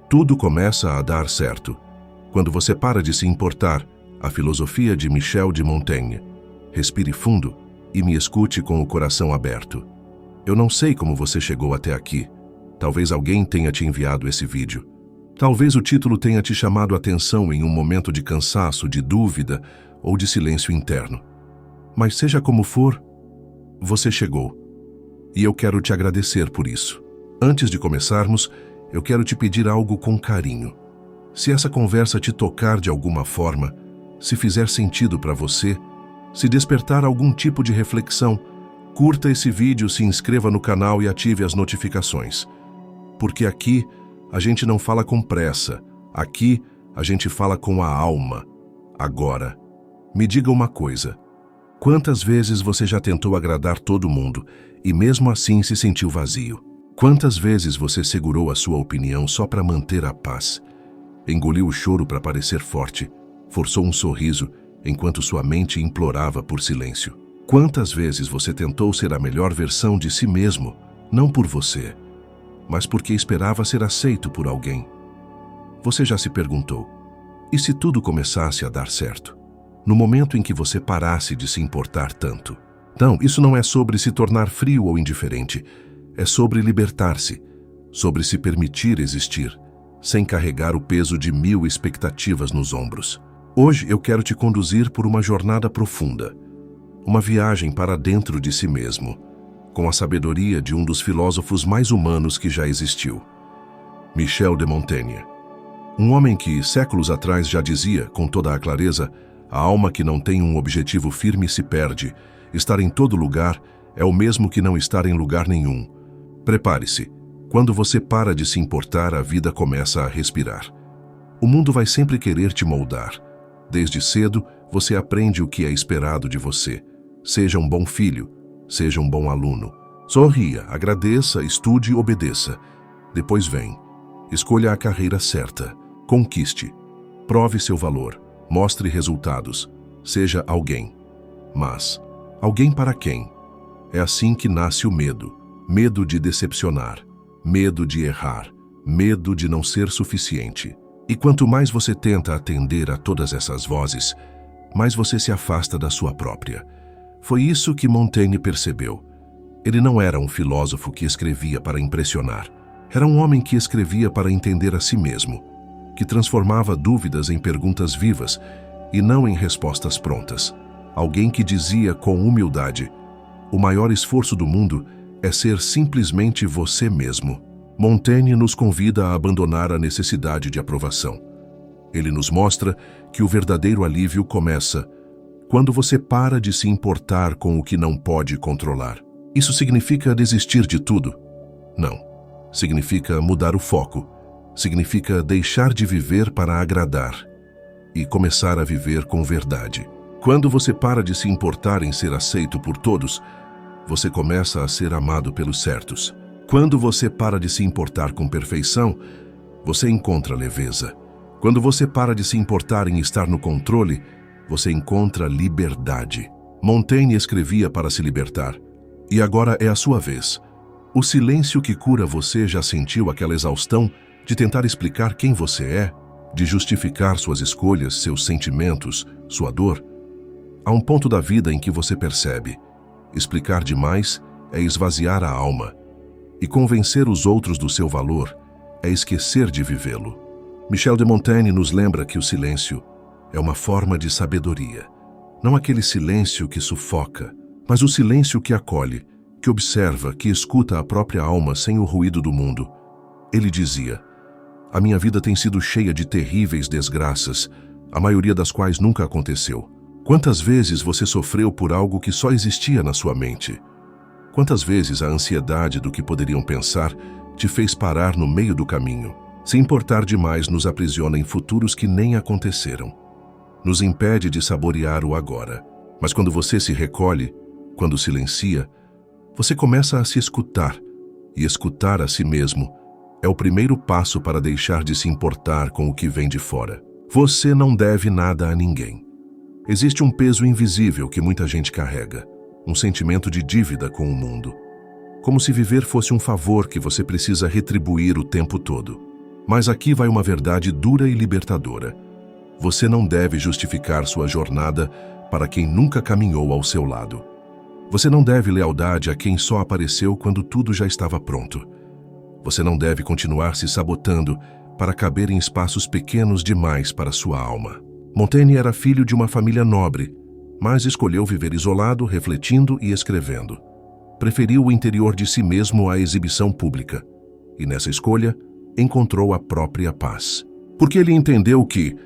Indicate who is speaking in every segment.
Speaker 1: Tudo começa a dar certo quando você para de se importar. A filosofia de Michel de Montaigne. Respire fundo e me escute com o coração aberto. Eu não sei como você chegou até aqui. Talvez alguém tenha te enviado esse vídeo. Talvez o título tenha te chamado a atenção em um momento de cansaço, de dúvida ou de silêncio interno. Mas seja como for, você chegou. E eu quero te agradecer por isso. Antes de começarmos, eu quero te pedir algo com carinho. Se essa conversa te tocar de alguma forma, se fizer sentido para você, se despertar algum tipo de reflexão, curta esse vídeo, se inscreva no canal e ative as notificações. Porque aqui a gente não fala com pressa, aqui a gente fala com a alma. Agora, me diga uma coisa. Quantas vezes você já tentou agradar todo mundo e mesmo assim se sentiu vazio? Quantas vezes você segurou a sua opinião só para manter a paz? Engoliu o choro para parecer forte, forçou um sorriso enquanto sua mente implorava por silêncio? Quantas vezes você tentou ser a melhor versão de si mesmo, não por você, mas porque esperava ser aceito por alguém? Você já se perguntou, e se tudo começasse a dar certo? No momento em que você parasse de se importar tanto? Não, isso não é sobre se tornar frio ou indiferente. É sobre libertar-se, sobre se permitir existir, sem carregar o peso de 1000 expectativas nos ombros. Hoje eu quero te conduzir por uma jornada profunda, uma viagem para dentro de si mesmo, com a sabedoria de um dos filósofos mais humanos que já existiu, Michel de Montaigne. Um homem que, séculos atrás, já dizia, com toda a clareza, a alma que não tem um objetivo firme se perde, estar em todo lugar é o mesmo que não estar em lugar nenhum. Prepare-se, quando você para de se importar, a vida começa a respirar. O mundo vai sempre querer te moldar. Desde cedo, você aprende o que é esperado de você. Seja um bom filho, seja um bom aluno. Sorria, agradeça, estude e obedeça. Depois vem. Escolha a carreira certa. Conquiste. Prove seu valor. Mostre resultados. Seja alguém. Mas, alguém para quem? É assim que nasce o medo. Medo de decepcionar. Medo de errar. Medo de não ser suficiente. E quanto mais você tenta atender a todas essas vozes, mais você se afasta da sua própria. Foi isso que Montaigne percebeu. Ele não era um filósofo que escrevia para impressionar. Era um homem que escrevia para entender a si mesmo, que transformava dúvidas em perguntas vivas e não em respostas prontas. Alguém que dizia com humildade: o maior esforço do mundo é ser simplesmente você mesmo. Montaigne nos convida a abandonar a necessidade de aprovação. Ele nos mostra que o verdadeiro alívio começa quando você para de se importar com o que não pode controlar. Isso significa desistir de tudo? Não. Significa mudar o foco. Significa deixar de viver para agradar e começar a viver com verdade. Quando você para de se importar em ser aceito por todos, você começa a ser amado pelos certos. Quando você para de se importar com perfeição, você encontra leveza. Quando você para de se importar em estar no controle, você encontra liberdade. Montaigne escrevia para se libertar. E agora é a sua vez. O silêncio que cura você já sentiu aquela exaustão de tentar explicar quem você é, de justificar suas escolhas, seus sentimentos, sua dor? Há um ponto da vida em que você percebe: explicar demais é esvaziar a alma. E convencer os outros do seu valor é esquecer de vivê-lo. Michel de Montaigne nos lembra que o silêncio é uma forma de sabedoria. Não aquele silêncio que sufoca, mas o silêncio que acolhe, que observa, que escuta a própria alma sem o ruído do mundo. Ele dizia: a minha vida tem sido cheia de terríveis desgraças, a maioria das quais nunca aconteceu. Quantas vezes você sofreu por algo que só existia na sua mente? Quantas vezes a ansiedade do que poderiam pensar te fez parar no meio do caminho? Se importar demais nos aprisiona em futuros que nem aconteceram. Nos impede de saborear o agora. Mas quando você se recolhe, quando silencia, você começa a se escutar. E escutar a si mesmo é o primeiro passo para deixar de se importar com o que vem de fora. Você não deve nada a ninguém. Existe um peso invisível que muita gente carrega. Um sentimento de dívida com o mundo. Como se viver fosse um favor que você precisa retribuir o tempo todo. Mas aqui vai uma verdade dura e libertadora. Você não deve justificar sua jornada para quem nunca caminhou ao seu lado. Você não deve lealdade a quem só apareceu quando tudo já estava pronto. Você não deve continuar se sabotando para caber em espaços pequenos demais para sua alma. Montaigne era filho de uma família nobre, mas escolheu viver isolado, refletindo e escrevendo. Preferiu o interior de si mesmo à exibição pública, e nessa escolha encontrou a própria paz. Porque ele entendeu que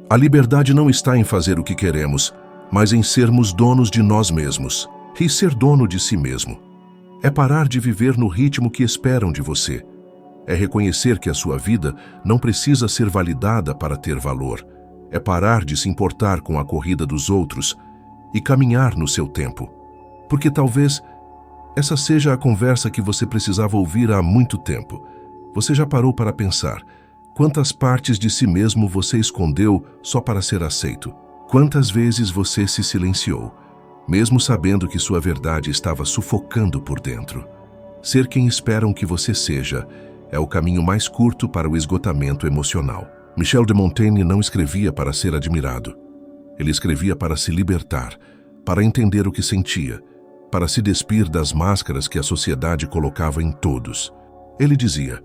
Speaker 1: a liberdade não está em fazer o que queremos, mas em sermos donos de nós mesmos. E ser dono de si mesmo é parar de viver no ritmo que esperam de você. É reconhecer que a sua vida não precisa ser validada para ter valor. É parar de se importar com a corrida dos outros e caminhar no seu tempo. Porque talvez essa seja a conversa que você precisava ouvir há muito tempo. Você já parou para pensar quantas partes de si mesmo você escondeu só para ser aceito? Quantas vezes você se silenciou, mesmo sabendo que sua verdade estava sufocando por dentro? Ser quem esperam que você seja é o caminho mais curto para o esgotamento emocional. Michel de Montaigne não escrevia para ser admirado. Ele escrevia para se libertar, para entender o que sentia, para se despir das máscaras que a sociedade colocava em todos. Ele dizia: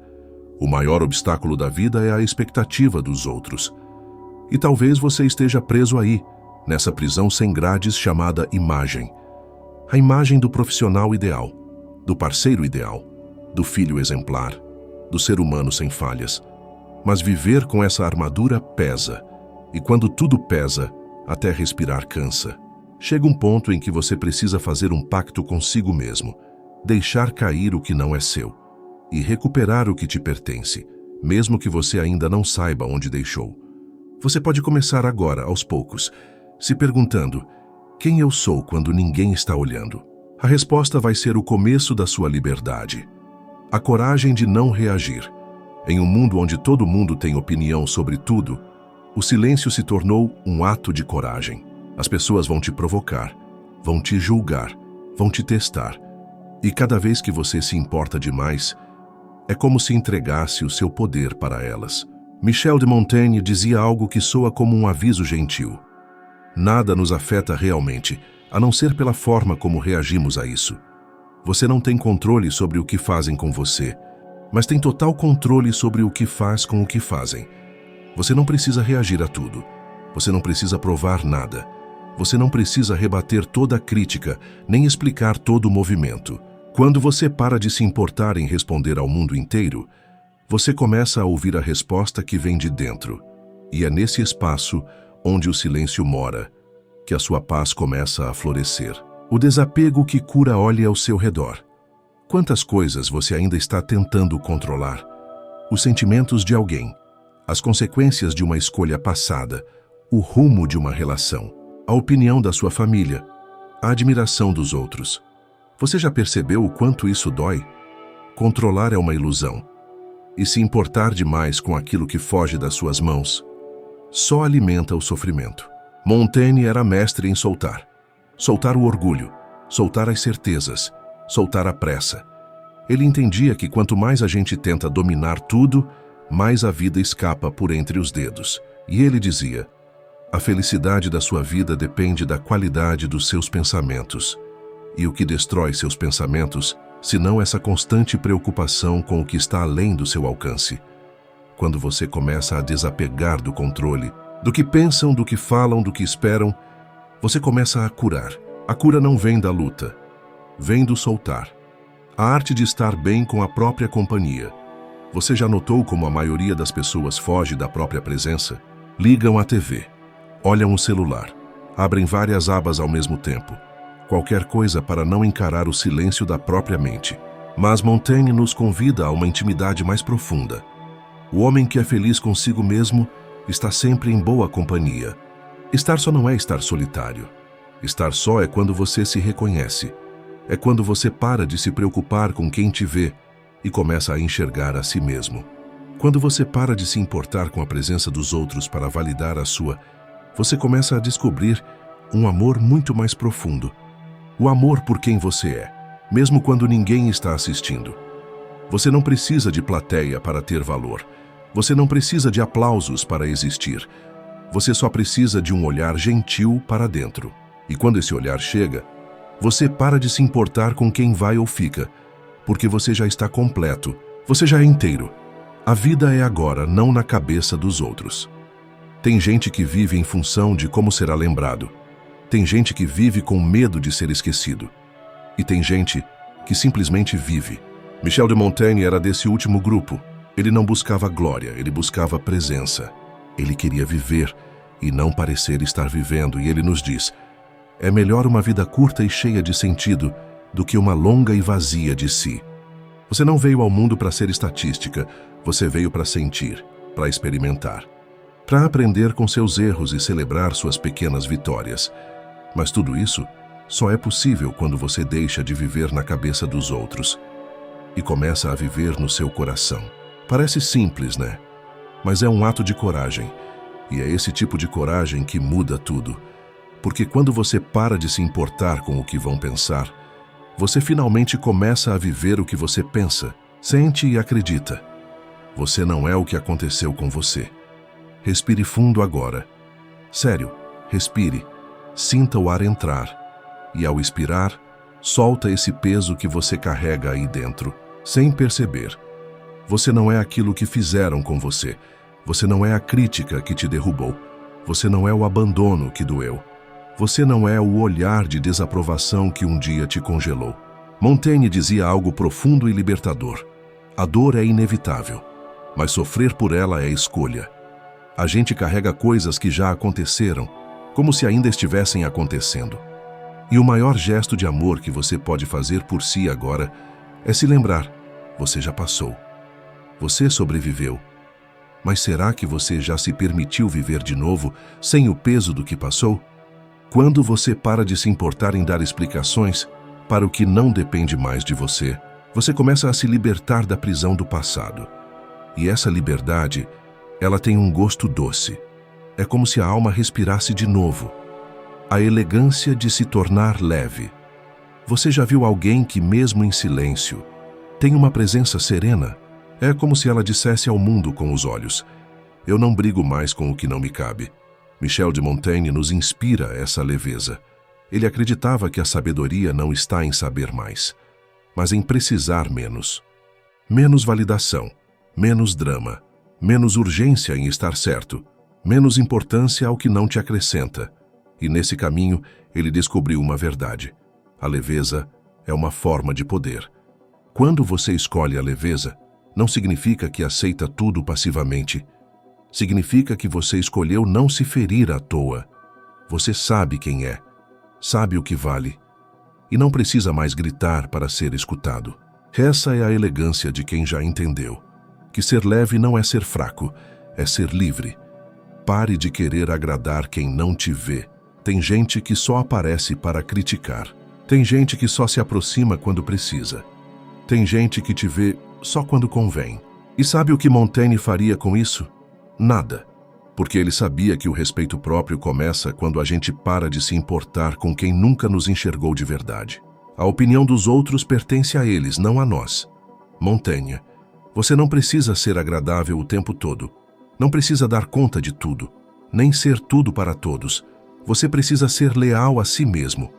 Speaker 1: o maior obstáculo da vida é a expectativa dos outros. E talvez você esteja preso aí, nessa prisão sem grades chamada imagem. A imagem do profissional ideal, do parceiro ideal, do filho exemplar, do ser humano sem falhas. Mas viver com essa armadura pesa, e quando tudo pesa, até respirar cansa. Chega um ponto em que você precisa fazer um pacto consigo mesmo, deixar cair o que não é seu e recuperar o que te pertence, mesmo que você ainda não saiba onde deixou. Você pode começar agora, aos poucos, se perguntando: quem eu sou quando ninguém está olhando? A resposta vai ser o começo da sua liberdade. A coragem de não reagir. Em um mundo onde todo mundo tem opinião sobre tudo, o silêncio se tornou um ato de coragem. As pessoas vão te provocar, vão te julgar, vão te testar. E cada vez que você se importa demais, é como se entregasse o seu poder para elas. Michel de Montaigne dizia algo que soa como um aviso gentil. Nada nos afeta realmente, a não ser pela forma como reagimos a isso. Você não tem controle sobre o que fazem com você, mas tem total controle sobre o que faz com o que fazem. Você não precisa reagir a tudo. Você não precisa provar nada. Você não precisa rebater toda a crítica, nem explicar todo o movimento. Quando você para de se importar em responder ao mundo inteiro, você começa a ouvir a resposta que vem de dentro. E é nesse espaço, onde o silêncio mora, que a sua paz começa a florescer. O desapego que cura olhe ao seu redor. Quantas coisas você ainda está tentando controlar? Os sentimentos de alguém, as consequências de uma escolha passada, o rumo de uma relação, a opinião da sua família, a admiração dos outros. Você já percebeu o quanto isso dói? Controlar é uma ilusão. E se importar demais com aquilo que foge das suas mãos, só alimenta o sofrimento. Montaigne era mestre em soltar. Soltar o orgulho, soltar as certezas, soltar a pressa. Ele entendia que quanto mais a gente tenta dominar tudo, mais a vida escapa por entre os dedos. E ele dizia: a felicidade da sua vida depende da qualidade dos seus pensamentos. E o que destrói seus pensamentos, senão essa constante preocupação com o que está além do seu alcance? Quando você começa a desapegar do controle, do que pensam, do que falam, do que esperam, você começa a curar. A cura não vem da luta, vem do soltar. A arte de estar bem com a própria companhia. Você já notou como a maioria das pessoas foge da própria presença? Ligam a TV, olham o celular, abrem várias abas ao mesmo tempo. Qualquer coisa para não encarar o silêncio da própria mente. Mas Montaigne nos convida a uma intimidade mais profunda. O homem que é feliz consigo mesmo está sempre em boa companhia. Estar só não é estar solitário. Estar só é quando você se reconhece. É quando você para de se preocupar com quem te vê e começa a enxergar a si mesmo. Quando você para de se importar com a presença dos outros para validar a sua, você começa a descobrir um amor muito mais profundo. O amor por quem você é, mesmo quando ninguém está assistindo. Você não precisa de plateia para ter valor. Você não precisa de aplausos para existir. Você só precisa de um olhar gentil para dentro. E quando esse olhar chega, você para de se importar com quem vai ou fica, porque você já está completo, você já é inteiro. A vida é agora, não na cabeça dos outros. Tem gente que vive em função de como será lembrado. Tem gente que vive com medo de ser esquecido. E tem gente que simplesmente vive. Michel de Montaigne era desse último grupo. Ele não buscava glória, ele buscava presença. Ele queria viver e não parecer estar vivendo, e ele nos diz: é melhor uma vida curta e cheia de sentido do que uma longa e vazia de si. Você não veio ao mundo para ser estatística, você veio para sentir, para experimentar, para aprender com seus erros e celebrar suas pequenas vitórias. Mas tudo isso só é possível quando você deixa de viver na cabeça dos outros e começa a viver no seu coração. Parece simples, né? Mas é um ato de coragem, e é esse tipo de coragem que muda tudo. Porque quando você para de se importar com o que vão pensar, você finalmente começa a viver o que você pensa, sente e acredita. Você não é o que aconteceu com você. Respire fundo agora. Sério, respire. Sinta o ar entrar. E ao expirar, solta esse peso que você carrega aí dentro, sem perceber. Você não é aquilo que fizeram com você. Você não é a crítica que te derrubou. Você não é o abandono que doeu. Você não é o olhar de desaprovação que um dia te congelou. Montaigne dizia algo profundo e libertador. A dor é inevitável, mas sofrer por ela é escolha. A gente carrega coisas que já aconteceram, como se ainda estivessem acontecendo. E o maior gesto de amor que você pode fazer por si agora é se lembrar: você já passou. Você sobreviveu. Mas será que você já se permitiu viver de novo, sem o peso do que passou? Quando você para de se importar em dar explicações para o que não depende mais de você, você começa a se libertar da prisão do passado. E essa liberdade, ela tem um gosto doce. É como se a alma respirasse de novo. A elegância de se tornar leve. Você já viu alguém que, mesmo em silêncio, tem uma presença serena? É como se ela dissesse ao mundo com os olhos: eu não brigo mais com o que não me cabe. Michel de Montaigne nos inspira essa leveza. Ele acreditava que a sabedoria não está em saber mais, mas em precisar menos. Menos validação, menos drama, menos urgência em estar certo, menos importância ao que não te acrescenta. E nesse caminho, ele descobriu uma verdade. A leveza é uma forma de poder. Quando você escolhe a leveza, não significa que aceita tudo passivamente. Significa que você escolheu não se ferir à toa. Você sabe quem é, sabe o que vale, e não precisa mais gritar para ser escutado. Essa é a elegância de quem já entendeu que ser leve não é ser fraco, é ser livre. Pare de querer agradar quem não te vê. Tem gente que só aparece para criticar. Tem gente que só se aproxima quando precisa. Tem gente que te vê só quando convém. E sabe o que Montaigne faria com isso? Nada. Porque ele sabia que o respeito próprio começa quando a gente para de se importar com quem nunca nos enxergou de verdade. A opinião dos outros pertence a eles, não a nós. Montaigne: você não precisa ser agradável o tempo todo. Não precisa dar conta de tudo, nem ser tudo para todos. Você precisa ser leal a si mesmo.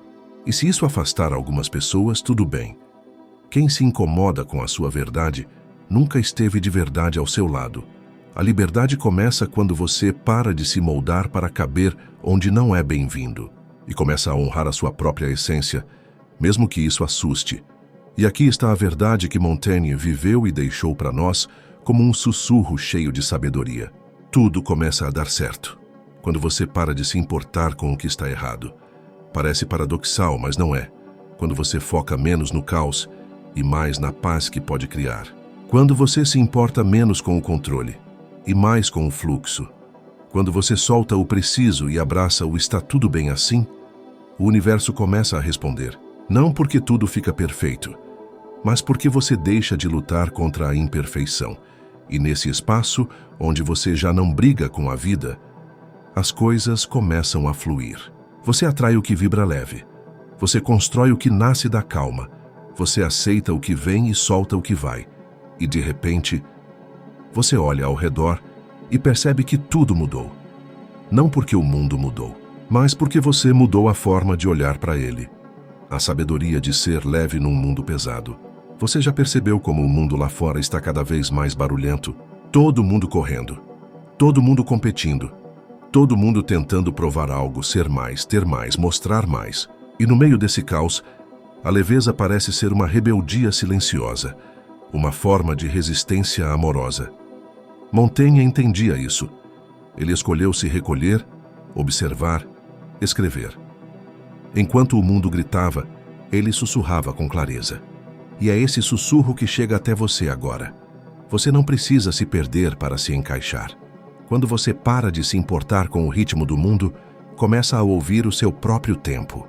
Speaker 1: E se isso afastar algumas pessoas, tudo bem. Quem se incomoda com a sua verdade nunca esteve de verdade ao seu lado. A liberdade começa quando você para de se moldar para caber onde não é bem-vindo e começa a honrar a sua própria essência, mesmo que isso assuste. E aqui está a verdade que Montaigne viveu e deixou para nós como um sussurro cheio de sabedoria. Tudo começa a dar certo quando você para de se importar com o que está errado. Parece paradoxal, mas não é. Quando você foca menos no caos e mais na paz que pode criar. Quando você se importa menos com o controle e mais com o fluxo. Quando você solta o preciso e abraça o está tudo bem assim, o universo começa a responder. Não porque tudo fica perfeito, mas porque você deixa de lutar contra a imperfeição. E nesse espaço, onde você já não briga com a vida, as coisas começam a fluir. Você atrai o que vibra leve. Você constrói o que nasce da calma. Você aceita o que vem e solta o que vai. E de repente, Você olha ao redor e percebe que tudo mudou. Não porque o mundo mudou, mas porque você mudou a forma de olhar para ele. A sabedoria de ser leve num mundo pesado. Você já percebeu como o mundo lá fora está cada vez mais barulhento? Todo mundo correndo, todo mundo competindo, todo mundo tentando provar algo, ser mais, ter mais, mostrar mais. E no meio desse caos, a leveza parece ser uma rebeldia silenciosa, uma forma de resistência amorosa. Montaigne entendia isso. Ele escolheu se recolher, observar, escrever. Enquanto o mundo gritava, ele sussurrava com clareza. E é esse sussurro que chega até você agora. Você não precisa se perder para se encaixar. Quando você para de se importar com o ritmo do mundo, começa a ouvir o seu próprio tempo.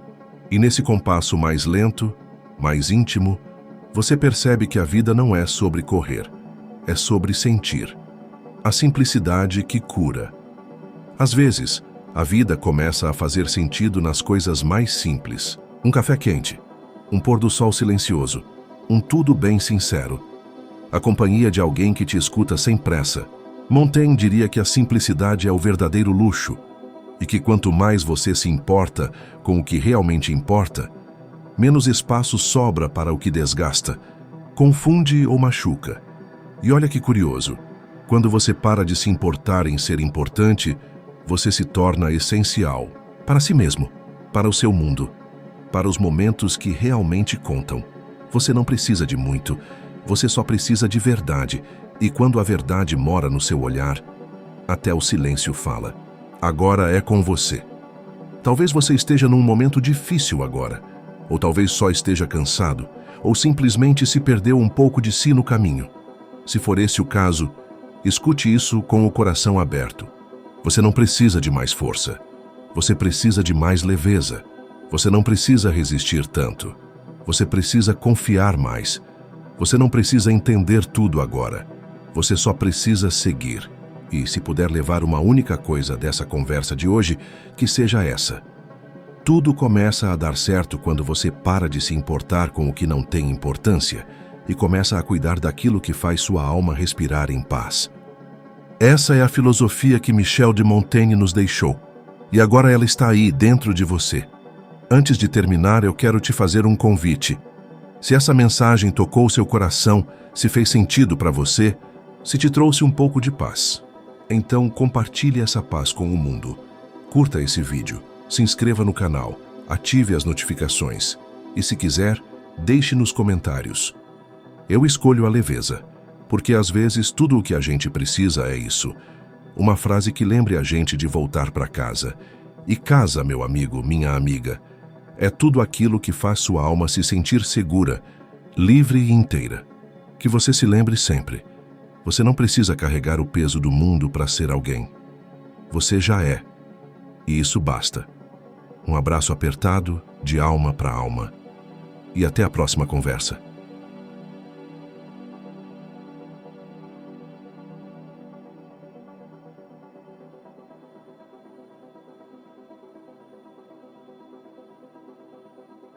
Speaker 1: E nesse compasso mais lento, mais íntimo, você percebe que a vida não é sobre correr, é sobre sentir. A simplicidade que cura. Às vezes, a vida começa a fazer sentido nas coisas mais simples. Um café quente, um pôr do sol silencioso, um tudo bem sincero. A companhia de alguém que te escuta sem pressa. Montaigne diria que a simplicidade é o verdadeiro luxo e que quanto mais você se importa com o que realmente importa, menos espaço sobra para o que desgasta, confunde ou machuca. E olha que curioso, quando você para de se importar em ser importante, você se torna essencial para si mesmo, para o seu mundo, para os momentos que realmente contam. Você não precisa de muito, você só precisa de verdade, e quando a verdade mora no seu olhar, até o silêncio fala. Agora é com você. Talvez você esteja num momento difícil agora, ou talvez só esteja cansado, ou simplesmente se perdeu um pouco de si no caminho. Se for esse o caso, escute isso com o coração aberto. Você não precisa de mais força. Você precisa de mais leveza. Você não precisa resistir tanto. Você precisa confiar mais. Você não precisa entender tudo agora. Você só precisa seguir. E se puder levar uma única coisa dessa conversa de hoje, que seja essa. Tudo começa a dar certo quando você para de se importar com o que não tem importância e começa a cuidar daquilo que faz sua alma respirar em paz. Essa é a filosofia que Michel de Montaigne nos deixou. E agora ela está aí, dentro de você. Antes de terminar, eu quero te fazer um convite. Se essa mensagem tocou seu coração, se fez sentido para você, se te trouxe um pouco de paz, então compartilhe essa paz com o mundo. Curta esse vídeo, se inscreva no canal, ative as notificações e, se quiser, deixe nos comentários. Eu escolho a leveza, porque às vezes tudo o que a gente precisa é isso. Uma frase que lembre a gente de voltar para casa. E casa, meu amigo, minha amiga, é tudo aquilo que faz sua alma se sentir segura, livre e inteira. Que você se lembre sempre. Você não precisa carregar o peso do mundo para ser alguém. Você já é. E isso basta. Um abraço apertado, de alma para alma. E até a próxima conversa.